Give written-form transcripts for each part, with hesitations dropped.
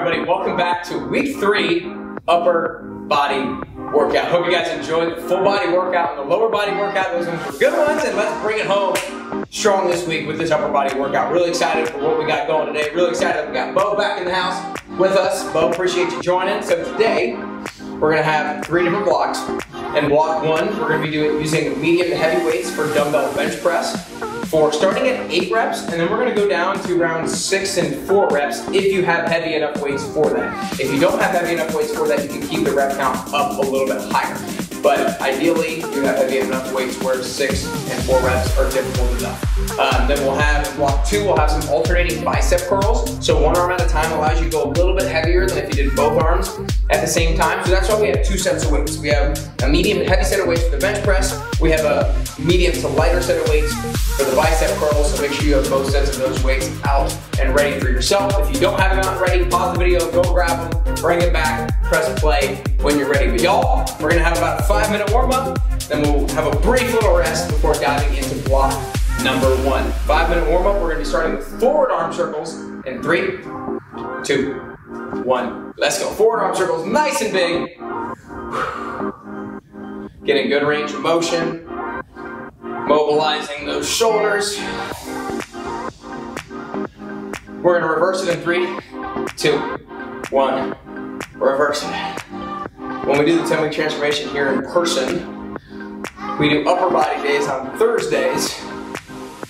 everybody, welcome back to week 3 upper body workout. Hope you guys enjoyed the full body workout and the lower body workout. Those ones were good ones, and let's bring it home strong this week with this upper body workout. Really excited for what we got going today. Really excited that we got Bo back in the house with us. Bo, appreciate you joining. So today, we're gonna have 3 different blocks. In block 1, we're gonna be using medium to heavy weights for dumbbell bench press. For starting at 8 reps, and then we're gonna go down to around 6 and 4 reps if you have heavy enough weights for that. If you don't have heavy enough weights for that, you can keep the rep count up a little bit higher. But ideally, you have heavy enough weights where 6 and 4 reps are difficult enough. Then we'll have in block 2, we'll have some alternating bicep curls. So 1 arm at a time allows you to go a little bit heavier than if you did both arms at the same time. So that's why we have 2 sets of weights. We have a medium to heavy set of weights for the bench press. We have a medium to lighter set of weights for the bicep curls. So make sure you have both sets of those weights out and ready for yourself. If you don't have them out ready, pause the video, go grab them, bring it back, press play when you're ready. But y'all, we're gonna have about a 5-minute warm up, then we'll have a brief little rest before diving into block number 1. 5-minute warm up, we're gonna be starting with forward arm circles in 3, 2, 1. Let's go. Forward arm circles, nice and big. Getting good range of motion. Mobilizing those shoulders. We're gonna reverse it in 3, 2, 1. Reverse it. When we do the 10-week transformation here in person, we do upper body days on Thursdays.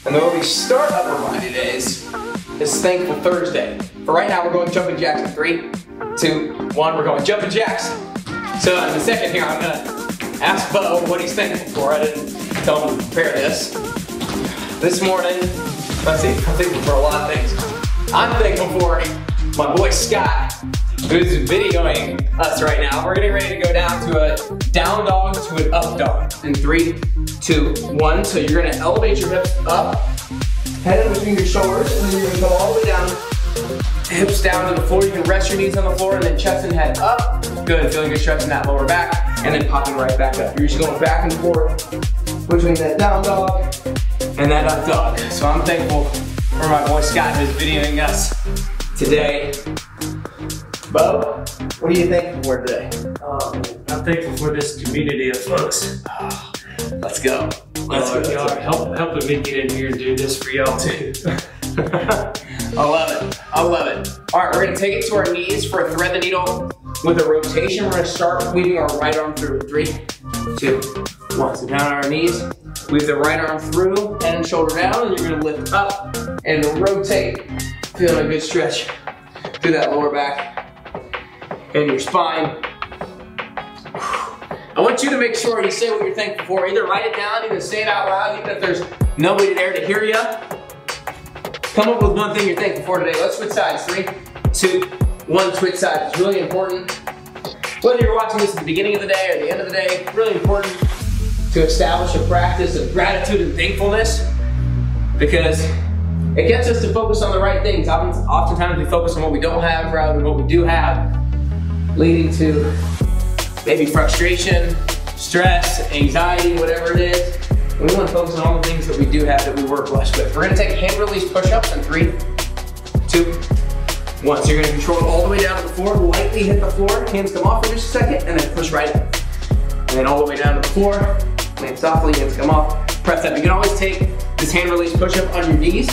And then when we start upper body days, it's Thankful Thursday. For right now, we're going jumping jacks in 3, 2, 1. We're going jumping jacks. So in a second here, I'm gonna ask Bo what he's thankful for. I didn't tell him to prepare this. This morning, let's see, I'm thankful for a lot of things. I'm thankful for my boy Scott, who's videoing us right now. We're getting ready to go down to a down dog to an up dog in 3, 2, 1. So you're gonna elevate your hips up, head in between your shoulders, and then you're gonna go all the way down, hips down to the floor. You can rest your knees on the floor, and then chest and head up. Good, feeling good stretch in that lower back, and then popping right back up. You're just going back and forth between that down dog and that up dog. So I'm thankful for my boy Scott who's videoing us today. Bo, what are you thankful for today? I'm thankful for this community of folks. Oh, let's go. Let's go. Y'all are helping me get in here and do this for y'all too. I love it. I love it. All right, we're gonna take it to our knees for a thread the needle with a rotation. We're gonna start weaving our right arm through. 3, 2, 1. So down on our knees, weave the right arm through, head and shoulder down, and you're gonna lift up and rotate. Feeling a good stretch through that lower back and your spine. I want you to make sure you say what you're thankful for. Either write it down, either say it out loud, even if there's nobody there to hear you. Come up with one thing you're thankful for today. Let's switch sides. 3, 2, 1. Switch sides. It's really important. Whether you're watching this at the beginning of the day or the end of the day, it's really important to establish a practice of gratitude and thankfulness, because it gets us to focus on the right things. Oftentimes we focus on what we don't have rather than what we do have, leading to maybe frustration, stress, anxiety, whatever it is. We want to focus on all the things that we do have that we work blessed with. We're going to take hand release push-ups in 3, 2, 1. So you're going to control it all the way down to the floor, lightly hit the floor, hands come off for just a second, and then push right up. And then all the way down to the floor, land softly, hands come off, press up. You can always take this hand release push-up on your knees.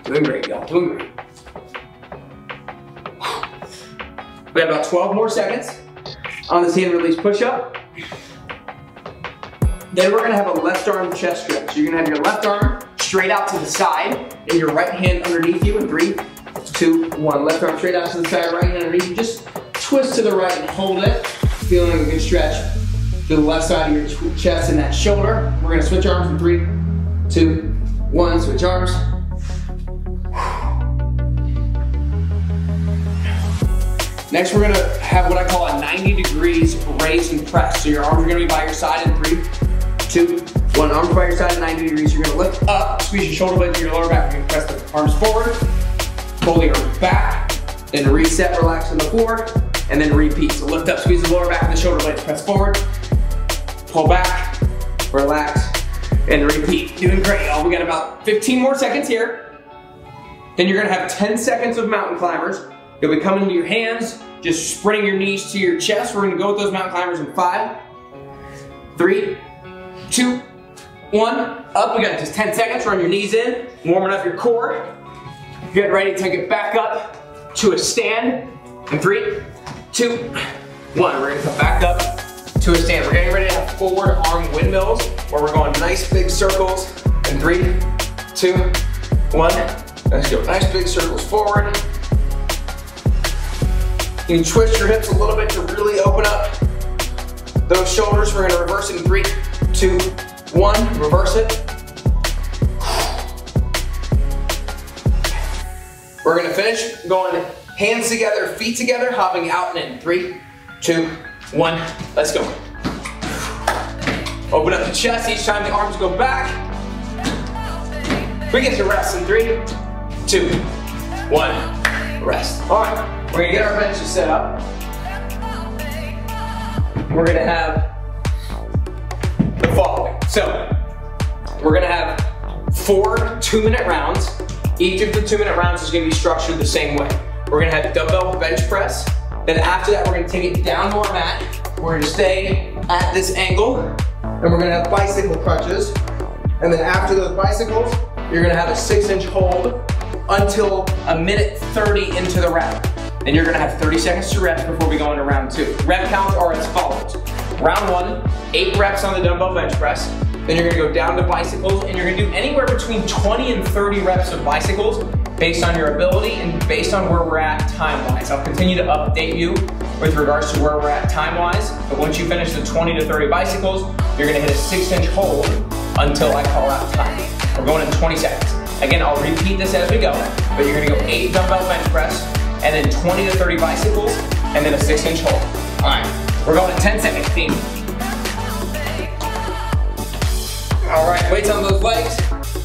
Doing great, y'all, doing great. We have about 12 more seconds on this hand release push-up. Then we're gonna have a left arm chest stretch. You're gonna have your left arm straight out to the side and your right hand underneath you in 3, 2, 1. Left arm straight out to the side, right hand underneath you. Just twist to the right and hold it. Feeling a good stretch to the left side of your chest and that shoulder. We're gonna switch arms in 3, 2, 1. Switch arms. Next, we're gonna have what I call a 90 degrees raise and press. So your arms are gonna be by your side in 3, 2, 1. Arms by your side at 90 degrees. You're gonna lift up, squeeze your shoulder blades to your lower back. You're gonna press the arms forward, pull the arms back, then reset, relax on the floor, and then repeat. So lift up, squeeze the lower back and the shoulder blades. Press forward, pull back, relax, and repeat. Doing great, y'all. We got about 15 more seconds here. Then you're gonna have 10 seconds of mountain climbers. You'll be coming to your hands, just spreading your knees to your chest. We're gonna go with those mountain climbers in 5, 3, 2, 1. Up, we got just 10 seconds. Run your knees in, warming up your core. Get ready to take it back up to a stand. In 3, 2, 1. We're gonna come back up to a stand. We're getting ready to have forward arm windmills where we're going nice big circles. In 3, 2, 1. Let's go. Nice big circles forward. You can twist your hips a little bit to really open up those shoulders. We're gonna reverse it in 3, 2, 1. Reverse it. We're gonna finish going hands together, feet together, hopping out and in. 3, 2, 1. Let's go. Open up the chest each time the arms go back. We get to rest in 3, 2, 1. Rest. All right. We're gonna get our benches set up. We're gonna have the following. So, we're gonna have 4 2-minute rounds. Each of the 2-minute rounds is gonna be structured the same way. We're gonna have dumbbell bench press. Then after that, we're gonna take it down to our mat. We're gonna stay at this angle. And we're gonna have bicycle crunches. And then after those bicycles, you're gonna have a 6-inch hold until 1:30 into the round. And you're gonna have 30 seconds to rest before we go into round 2. Rep counts are as follows. Round 1, 8 reps on the dumbbell bench press. Then you're gonna go down to bicycles and you're gonna do anywhere between 20 and 30 reps of bicycles based on your ability and based on where we're at time-wise. I'll continue to update you with regards to where we're at time-wise, but once you finish the 20 to 30 bicycles, you're gonna hit a 6-inch hold until I call out time. We're going in 20 seconds. Again, I'll repeat this as we go, but you're gonna go 8 dumbbell bench press, and then 20 to 30 bicycles, and then a 6-inch hold. All right, we're going in 10 seconds, team. All right, weights on those legs.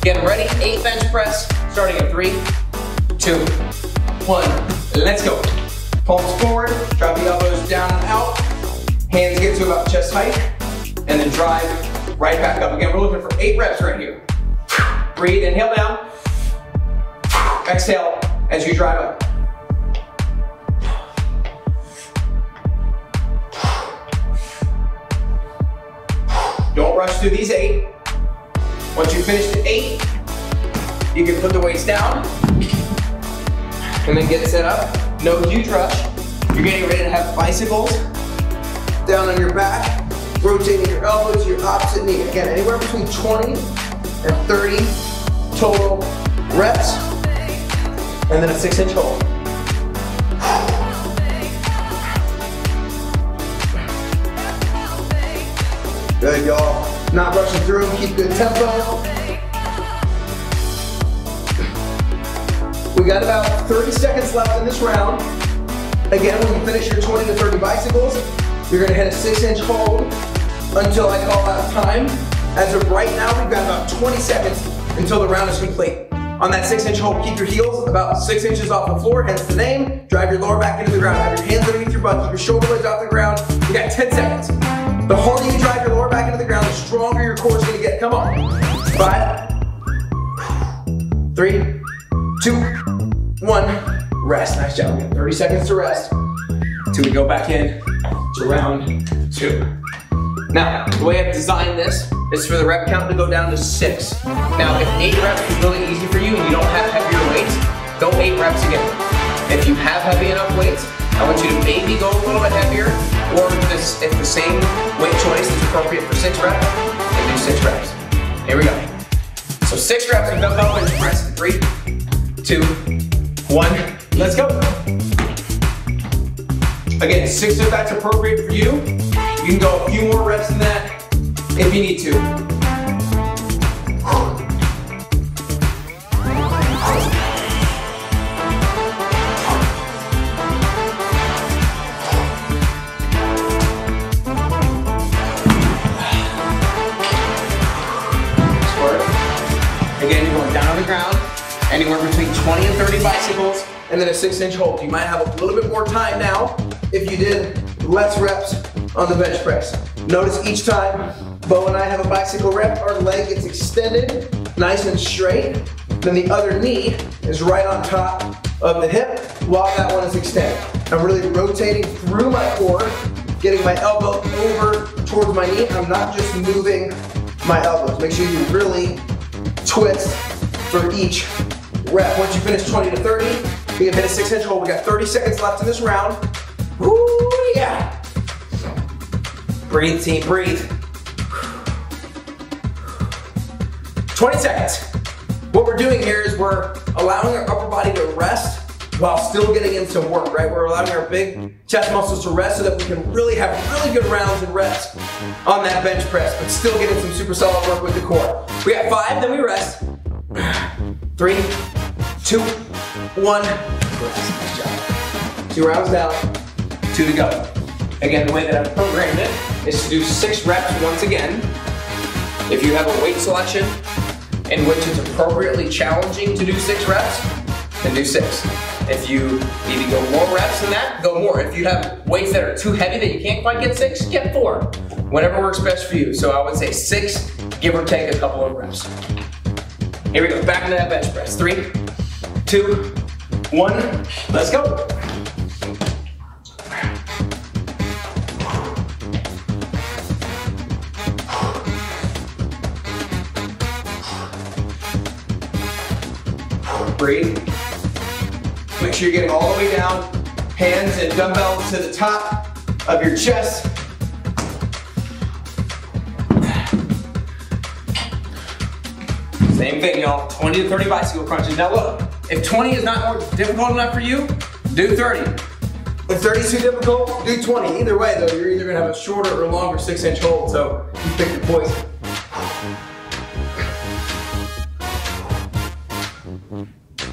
Getting ready, 8 bench press, starting in 3, 2, 1. Let's go. Palms forward, drop the elbows down and out. Hands get to about chest height, and then drive right back up. Again, we're looking for 8 reps right here. Breathe, inhale down. Exhale as you drive up. Don't rush through these 8. Once you finish the 8, you can put the weights down and then get set up. No huge rush. You're getting ready to have bicycles down on your back, rotating your elbows to your opposite knee. Again, anywhere between 20 and 30 total reps, and then a 6-inch hold. Good, y'all. Not rushing through them, keep good tempo. We got about 30 seconds left in this round. Again, when you finish your 20 to 30 bicycles, you're gonna hit a 6-inch hold until I call out time. As of right now, we've got about 20 seconds until the round is complete. On that 6-inch hold, keep your heels about 6 inches off the floor, hence the name. Drive your lower back into the ground. Have your hands underneath your butt, keep your shoulder blades off the ground. We got 10 seconds. The harder you drive your lower back into the ground, the stronger your core is gonna get. Come on. 5, 3, 2, 1. Rest. Nice job. We got 30 seconds to rest until we go back in to round 2. Now, the way I've designed this is for the rep count to go down to 6. Now, if 8 reps is really easy for you and you don't have heavier weights, go 8 reps again. If you have heavy enough weights, I want you to maybe go a little bit heavier, or if the same weight choice is appropriate for 6 reps, then do 6 reps. Here we go. So 6 reps of dumbbell bench press. 3, 2, 1. Let's go. Again, 6 if that's appropriate for you. You can go a few more reps than that if you need to. Again, you're going down on the ground, anywhere between 20 and 30 bicycles, and then a 6-inch hold. You might have a little bit more time now if you did less reps on the bench press. Notice each time Bo and I have a bicycle rep, our leg gets extended, nice and straight, then the other knee is right on top of the hip while that one is extended. I'm really rotating through my core, getting my elbow over towards my knee. I'm not just moving my elbows. Make sure you really twist for each rep. Once you finish 20 to 30, you can hit a 6-inch hold. We got 30 seconds left in this round. Woo, yeah. Breathe, team, breathe. 20 seconds. What we're doing here is we're allowing our upper body to rest while still getting in some work, right? We're allowing our big chest muscles to rest so that we can really have really good rounds and reps on that bench press, but still getting some super solid work with the core. We got 5, then we rest. 3, 2, 1. Nice job. 2 rounds down, 2 to go. Again, the way that I've programmed it is to do 6 reps once again. If you have a weight selection in which it's appropriately challenging to do 6 reps, then do 6. If you need to go more reps than that, go more. If you have weights that are too heavy that you can't quite get 6, get 4. Whatever works best for you. So I would say 6, give or take a couple of reps. Here we go, back into that bench press. 3, 2, 1, let's go. Breathe. Make sure you're getting all the way down. Hands and dumbbells to the top of your chest. Same thing, y'all. 20 to 30 bicycle crunches. Now look, if 20 is not more difficult enough for you, do 30. If 30 is too difficult, do 20. Either way though, you're either gonna have a shorter or longer 6-inch hold, so you pick your poison.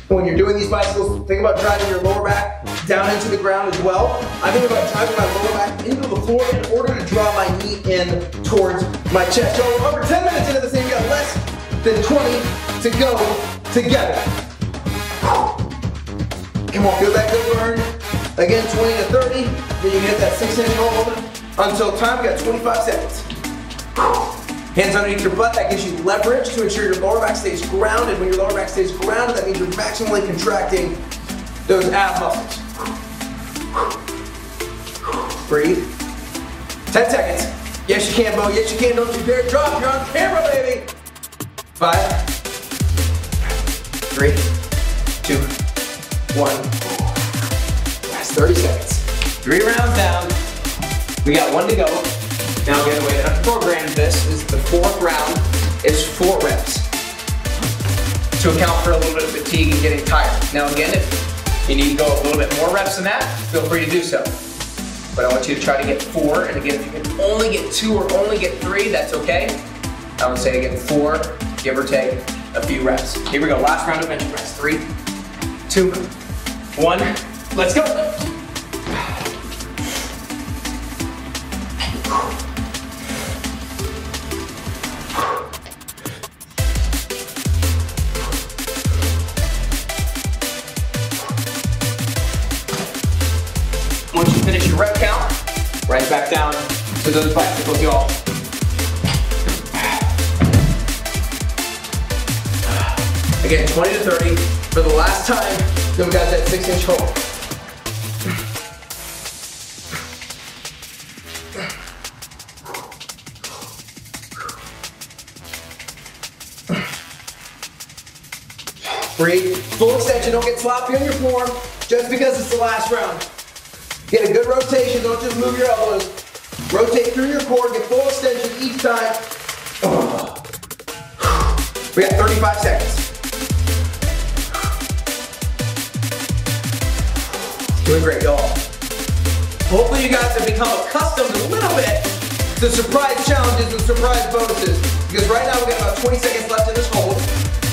When you're doing these bicycles, think about driving your lower back down into the ground as well. I think about driving my lower back into the floor in order to draw my knee in towards my chest. So we're over 10 minutes into this thing, we got less than 20 to go together. Come on, feel that good burn. Again, 20 to 30, then you can hit that 6-inch hold until time. We got 25 seconds. Hands underneath your butt, that gives you leverage to ensure your lower back stays grounded. When your lower back stays grounded, that means you're maximally contracting those ab muscles. Breathe. 10 seconds. Yes, you can, Bo. Yes, you can. Don't you dare drop. You're on camera, baby. 5, 3, 2, 1. Last 30 seconds. 3 rounds down. We got 1 to go. Now again, the way that I've programmed this is the 4th round is 4 reps to account for a little bit of fatigue and getting tired. Now again, if you need to go a little bit more reps than that, feel free to do so. But I want you to try to get 4, and again, if you can only get 2 or only get 3, that's okay. I would say again 4, give or take a few reps. Here we go, last round of bench press. 3, 2, 1, let's go. Once you finish your rep count, right back down to those bicycles, y'all. Again, 20 to 30 for the last time, then we got that 6-inch hold. Breathe, full extension, don't get sloppy on your form just because it's the last round. Get a good rotation, don't just move your elbows. Rotate through your core, get full extension each time. We got 35 seconds. Doing great, y'all. Hopefully you guys have become accustomed a little bit to surprise challenges and surprise bonuses. Because right now we got about 20 seconds left in this hold.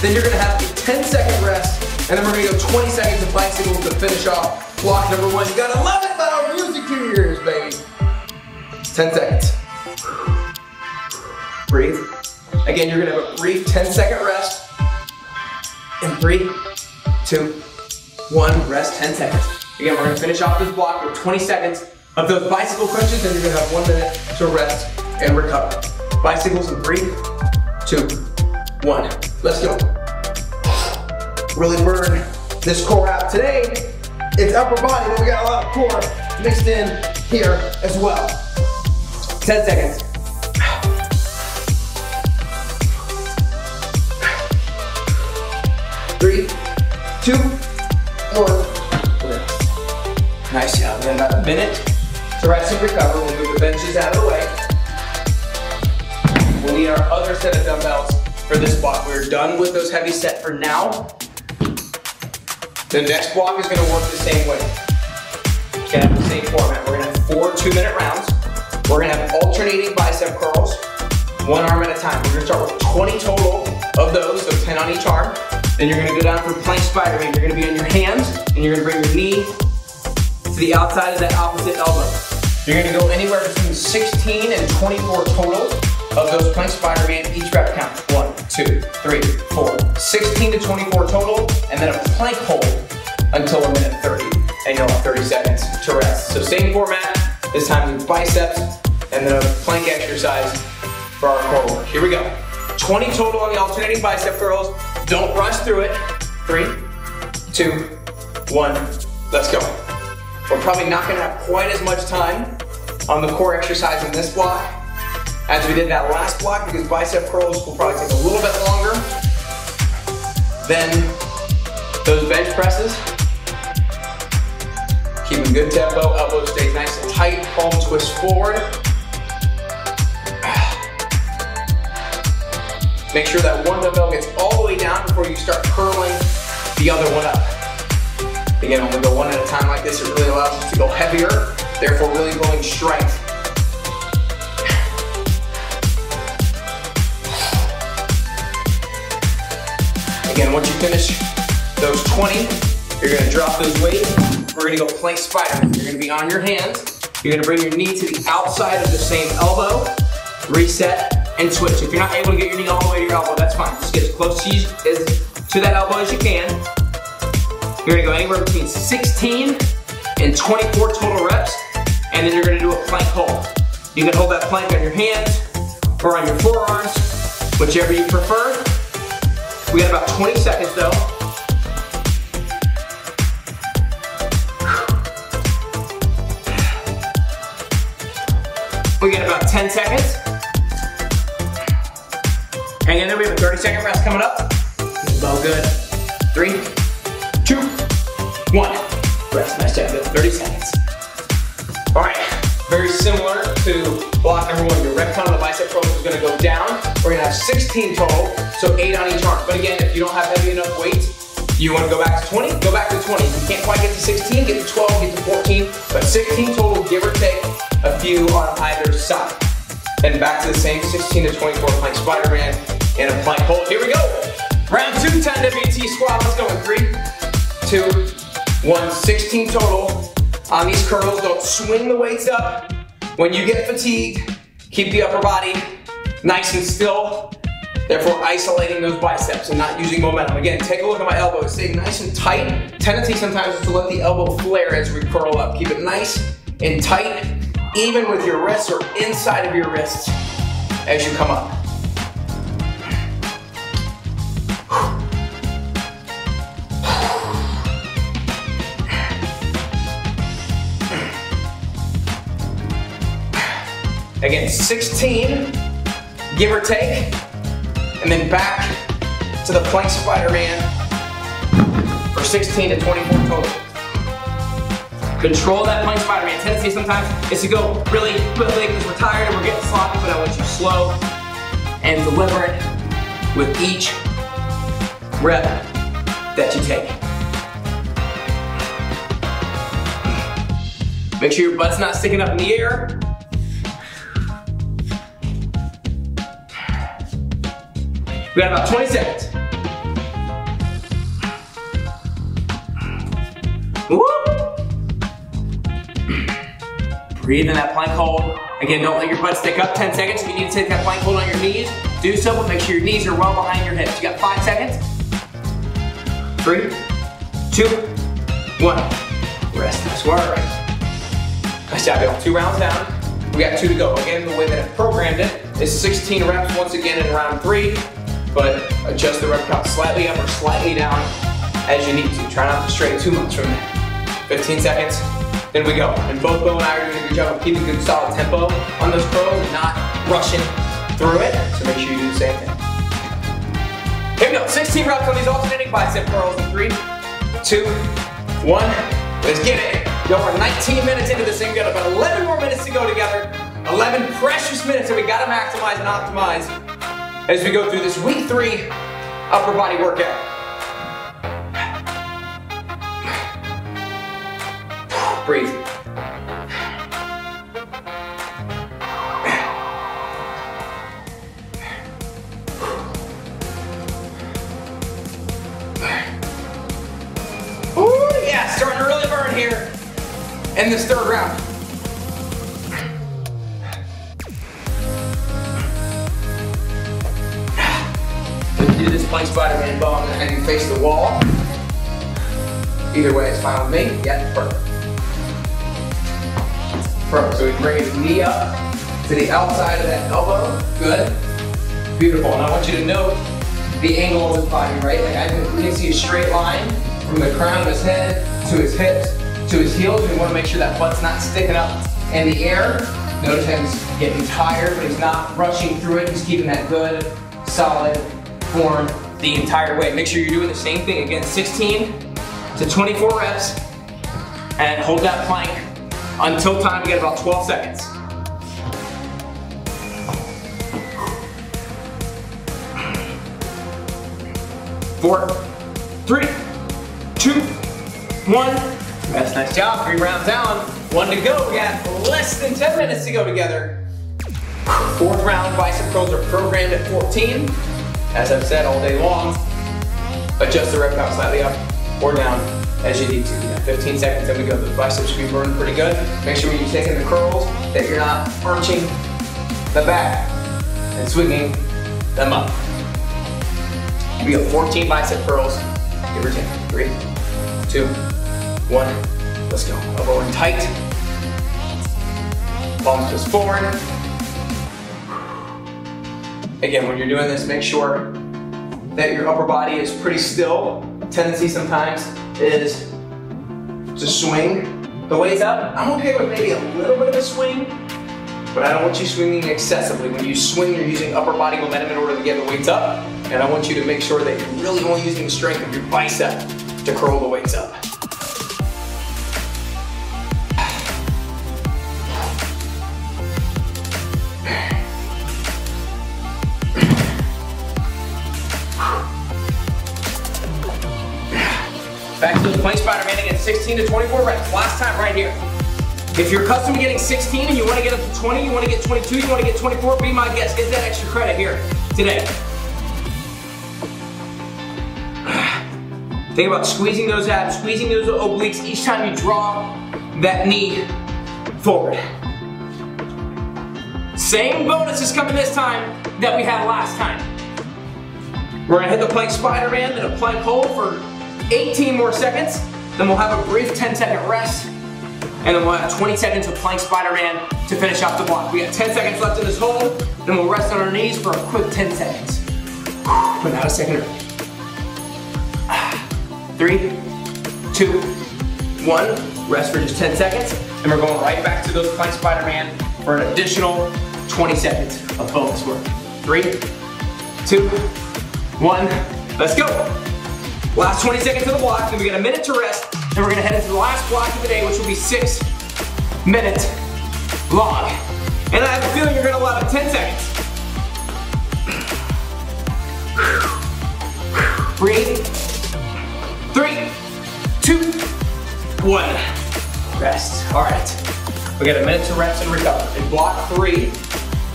Then you're gonna have a 10-second rest, and then we're gonna go 20 seconds of bicycles to finish off block number 1. You got 11 loud music to your ears, baby. 10 seconds. Breathe. Again, you're gonna have a brief 10-second rest. In 3, 2, 1, rest 10 seconds. Again, we're gonna finish off this block with 20 seconds of those bicycle crunches, and you're gonna have 1 minute to rest and recover. Bicycles in 3, 2, 1. Let's go. really burn this core out. Today, it's upper body, but we got a lot of core mixed in here as well. 10 seconds. 3, 2, 1. Nice job. Then about a minute to rest and recover. We'll move the benches out of the way. We'll need our other set of dumbbells for this block. We're done with those heavy set for now. The next block is going to work the same way. It's going to have the same format. We're going to have 4 2-minute rounds. We're going to have alternating bicep curls, one arm at a time. We're going to start with 20 total of those, so 10 on each arm. Then you're going to go down for plank Spider-Man. You're going to be on your hands, and you're going to bring your knee to the outside of that opposite elbow. You're going to go anywhere between 16 and 24 total of those plank Spider-Man, each rep count. 1, 2, 3, 4. 16 to 24 total, and then a plank hold until a minute 30. And you'll have 30 seconds to rest. So same format, this time with biceps, and then a plank exercise for our core work. Here we go. 20 total on the alternating bicep curls. Don't rush through it. 3, 2, 1, let's go. We're probably not gonna have quite as much time on the core exercise in this block as we did that last block, because bicep curls will probably take a little bit longer than those bench presses. Keep a good tempo, elbow stays nice and tight, palm twist forward. Make sure that one dumbbell gets all the way down before you start curling the other one up. Again, when we go one at a time like this, it really allows us to go heavier, therefore really building strength. Again, once you finish those 20, you're gonna drop those weights. We're gonna go plank spider. You're gonna be on your hands. You're gonna bring your knee to the outside of the same elbow, reset, and switch. If you're not able to get your knee all the way to your elbow, that's fine. Just get as close to that elbow as you can. You're gonna go anywhere between 16 and 24 total reps, and then you're gonna do a plank hold. You can hold that plank on your hands or on your forearms, whichever you prefer. We got about 20 seconds though. We got about 10 seconds. Hang in there, we have a 30-second rest coming up. All good. 3, 2, 1. Rest, nice job, 30 seconds. All right, very similar to block number 1. Your rep count on the bicep curls is gonna go down. We're gonna have 16 total, so 8 on each arm. But again, if you don't have heavy enough weights, you wanna go back to 20, go back to 20. If you can't quite get to 16, get to 12, get to 14, but 16 total, give or take a few on either side. And back to the same 16 to 24 plank Spider-Man and a plank hold. Here we go. Round 2, 10 WT squat. Let's go in 3, 2, 1. 16 total on these curls. Don't swing the weights up. When you get fatigued, keep the upper body nice and still. Therefore, isolating those biceps and not using momentum. Again, take a look at my elbow. Stay nice and tight. Tendency sometimes is to let the elbow flare as we curl up. Keep it nice and tight, even with your wrists or inside of your wrists as you come up. Again, 16, give or take, and then back to the plank Spider-Man for 16 to 24 total. Control that plank Spider-Man. Tendency sometimes is to go really quickly because we're tired and we're getting sloppy, but I want you slow and deliberate with each rep that you take. Make sure your butt's not sticking up in the air. We got about 20 seconds. Woo! Breathe in that plank hold. Again, don't let your butt stick up. 10 seconds. If you need to take that plank hold on your knees, do so, but make sure your knees are well behind your hips. You got 5 seconds. 3, 2, 1. Rest. Nice work. Nice job, y'all. 2 rounds down. We got 2 to go. Again, the way that I've programmed it is 16 reps once again in round 3. But adjust the rep count slightly up or slightly down as you need to. Try not to stray too much from there. 15 seconds, then we go. And both Bo and I are doing a good job of keeping good solid tempo on those curls and not rushing through it. So make sure you do the same thing. Here we go, 16 reps on these alternating bicep curls in 3, 2, 1. Let's get it. Yo, we're 19 minutes into this thing. We've got about 11 more minutes to go together. 11 precious minutes that we gotta maximize and optimize as we go through this week 3 upper body workout. Breathe. Ooh, yeah, starting to really burn here in this third round. When you do this plank Spider-Man Bo, I'm gonna have you face the wall. Either way, it's fine with me. Yeah, perfect. Perfect, so we bring his knee up to the outside of that elbow. Good. Beautiful, and I want you to note the angle of his body, right? Like we can see a straight line from the crown of his head to his hips to his heels. We want to make sure that butt's not sticking up in the air. Notice how he's getting tired, but he's not rushing through it. He's keeping that good, solid form the entire way. Make sure you're doing the same thing again, 16 to 24 reps, and hold that plank until time. We get about 12 seconds. Four, 3, 2, 1. That's nice job. 3 rounds down. 1 to go. We got less than 10 minutes to go together. 4th round, bicep curls are programmed at 14. As I've said all day long, adjust the rep count slightly up or down as you need to. Yeah, 15 seconds, then we go. The biceps should be burning pretty good. Make sure when you're taking the curls that you're not arching the back and swinging them up. We go 14 bicep curls, give or take. 3, 2, 1, let's go. Elbow in tight. Palms twist forward. Again, when you're doing this, make sure that your upper body is pretty still. Tendency sometimes is to swing the weights up. I'm okay with maybe a little bit of a swing, but I don't want you swinging excessively. When you swing, you're using upper body momentum in order to get the weights up, and I want you to make sure that you're really only using the strength of your bicep to curl the weights up. Back to the plank Spider-Man again, 16 to 24 reps. Last time right here. If you're accustomed to getting 16 and you want to get up to 20, you want to get 22, you want to get 24, be my guest. Get that extra credit here today. Think about squeezing those abs, squeezing those obliques each time you draw that knee forward. Same bonus is coming this time that we had last time. We're gonna hit the plank Spider-Man, then a plank hold for 18 more seconds, then we'll have a brief 10-second rest, and then we'll have 20 seconds of plank Spider-Man to finish off the block. We got 10 seconds left in this hold, then we'll rest on our knees for a quick 10 seconds. But not a second. 3, 2, 1, rest for just 10 seconds, and we're going right back to those plank Spider-Man for an additional 20 seconds of bonus work. 3, 2, 1, let's go. Last 20 seconds of the block, then we got a minute to rest, and we're gonna head into the last block of the day, which will be 6 minutes long. And I have a feeling you're gonna love it. 10 seconds. Breathe. 3, 2, 1. Rest. All right. We got a minute to rest and recover. In block 3,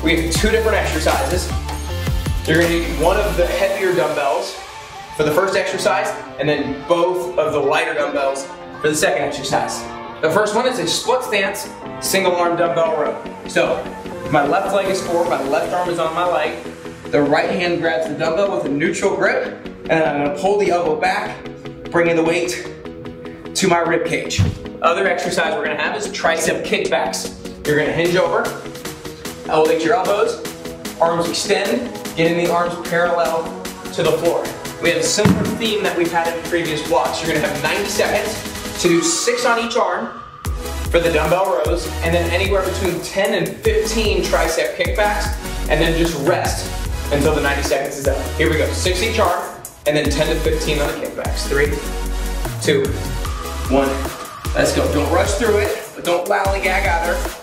we have 2 different exercises. You're gonna need one of the heavier dumbbells for the first exercise, and then both of the lighter dumbbells for the second exercise. The first one is a split stance, single arm dumbbell row. So, my left leg is forward, my left arm is on my leg. The right hand grabs the dumbbell with a neutral grip, and I'm gonna pull the elbow back, bringing the weight to my rib cage. Other exercise we're gonna have is tricep kickbacks. You're gonna hinge over, elevate your elbows, arms extend, getting the arms parallel to the floor. we have a similar theme that we've had in previous blocks. You're gonna have 90 seconds to do 6 on each arm for the dumbbell rows, and then anywhere between 10 and 15 tricep kickbacks, and then just rest until the 90 seconds is up. Here we go, 6 each arm, and then 10 to 15 on the kickbacks. 3, 2, 1, let's go. Don't rush through it, but don't lollygag either.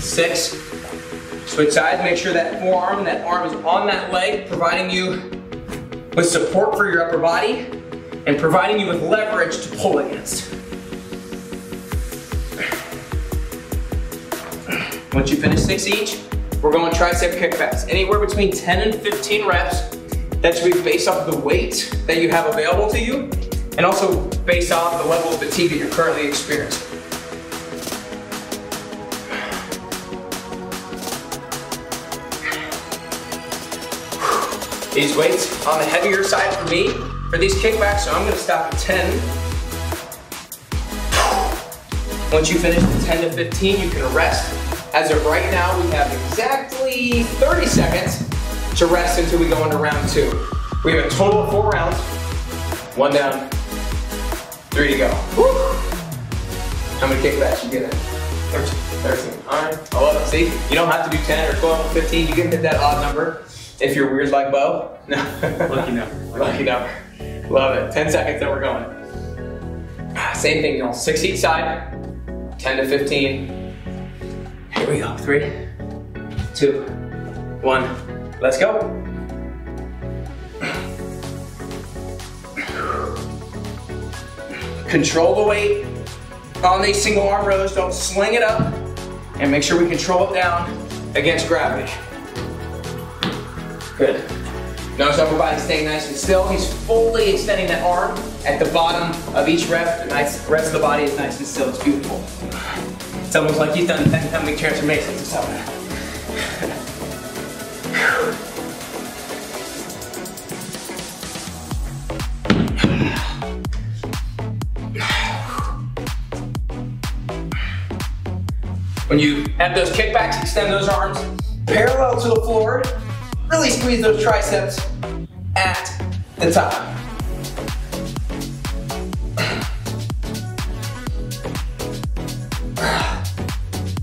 6. Switch sides, make sure that forearm, that arm is on that leg, providing you with support for your upper body and providing you with leverage to pull against. Once you finish 6 each, we're going tricep kickbacks. Anywhere between 10 and 15 reps. That should be based off of the weight that you have available to you, and also based off the level of fatigue that you're currently experiencing. These weights on the heavier side for me, for these kickbacks, so I'm gonna stop at 10. Once you finish the 10 to 15, you can rest. As of right now, we have exactly 30 seconds to rest until we go into round 2. We have a total of 4 rounds. 1 down, 3 to go. Woo. How many kickbacks you get in? 13. All right, I love it. See, you don't have to do 10 or 12 or 15. You can hit that odd number. If you're weird like Bo, no. Lucky number. Lucky number. Love it. 10 seconds, then we're going. Same thing, y'all. 6 each side, 10 to 15. Here we go. 3, 2, 1. Let's go. Control the weight on these single arm rows. Don't sling it up, and make sure we control it down against gravity. Good. Notice upper body staying nice and still. He's fully extending that arm at the bottom of each rep. The rest of the body is nice and still. It's beautiful. It's almost like he's done 10 pelvic transformations or something. When you have those kickbacks, extend those arms parallel to the floor. Really squeeze those triceps at the top.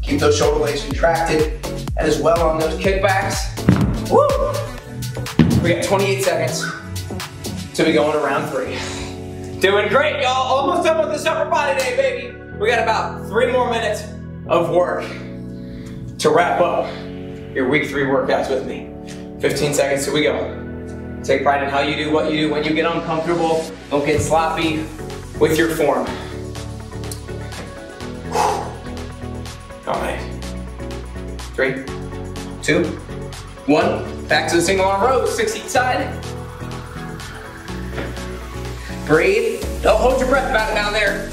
Keep those shoulder blades contracted as well on those kickbacks. Woo! We got 28 seconds till we go into round 3. Doing great, y'all. Almost done with this upper body day, baby. We got about 3 more minutes of work to wrap up your week 3 workouts with me. 15 seconds till we go. Take pride in how you do what you do. When you get uncomfortable, don't get sloppy with your form. All right. 3, 2, 1. Back to the single arm row, 6 each side. Breathe. Don't hold your breath about it down there.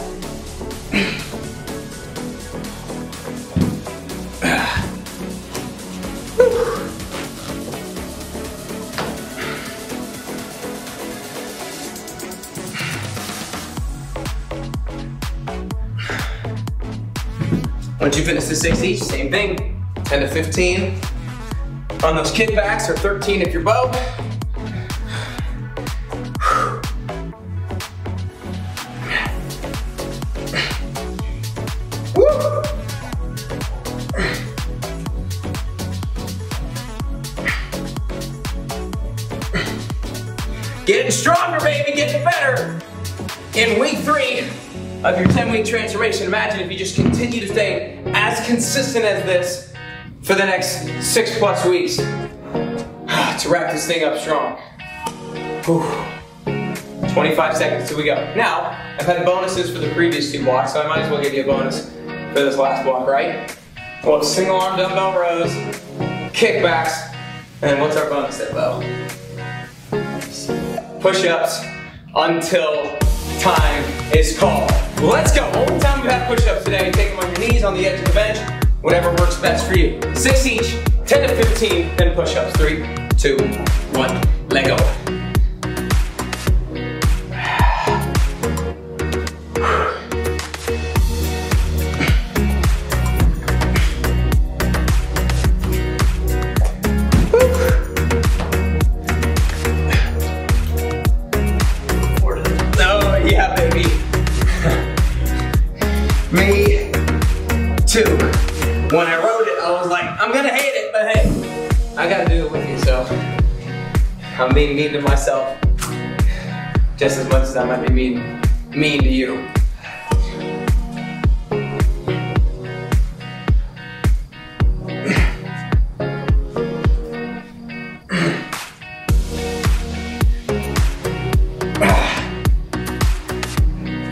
Once you finish the 6 each, same thing. 10 to 15 on those kickbacks, or 13 if you're Bo. Getting stronger, baby, getting better. In week 3 of your 10-week transformation, imagine if you just continue to stay as consistent as this for the next 6+ weeks to wrap this thing up strong. Whew. 25 seconds till we go. Now, I've had bonuses for the previous 2 blocks, so I might as well give you a bonus for this last block, right? Well, single arm dumbbell rows, kickbacks, and then what's our bonus there, Bo? Push-ups until time is called. Let's go. Only time you have push-ups today. Take them on your knees, on the edge of the bench, whatever works best for you. 6 each, 10 to 15, then push-ups. 3, 2, 1, let go. 2. When I wrote it, I was like, I'm gonna hate it, but hey, I gotta do it with you, so I'm being mean to myself just as much as I might be mean to you.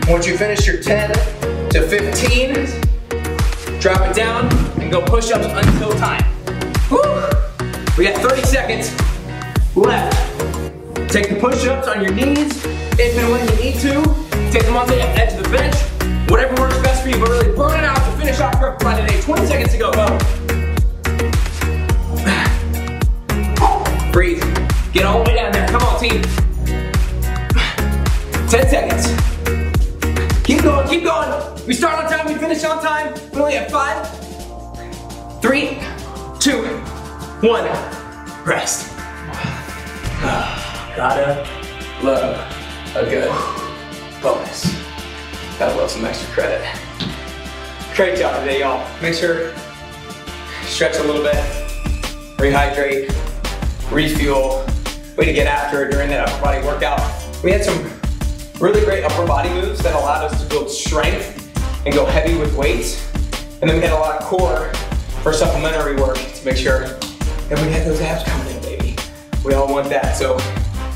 Once you finish your 10 to 15, drop it down and go push-ups until time. Woo! We got 30 seconds left. Take the push-ups on your knees, if and when you need to. Take them on the edge of the bench. Whatever works best for you, but really burn it out to finish off your upper body today. 20 seconds to go, Breathe. Get all the way down there. Come on, team. 10 seconds. Keep going, keep going. We start on time, we finish on time. We only have 5, 3, 2, 1. Rest. Gotta love a good bonus. Gotta love some extra credit. Great job today, y'all. Make sure stretch a little bit, rehydrate, refuel. Way to get after it during that upper body workout. We had some really great upper body moves that allowed us to build strength and go heavy with weights. And then we had a lot of core for supplementary work to make sure that we had those abs coming in, baby. We all want that. So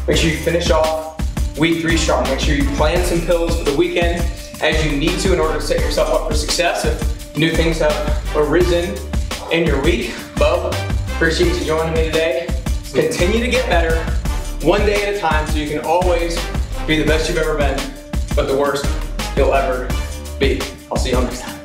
make sure you finish off week 3 strong. Make sure you plan some pills for the weekend as you need to in order to set yourself up for success. If new things have arisen in your week, Bub, appreciate you joining me today. Continue to get better one day at a time so you can always be the best you've ever been, but the worst you'll ever be. I'll see you all next time.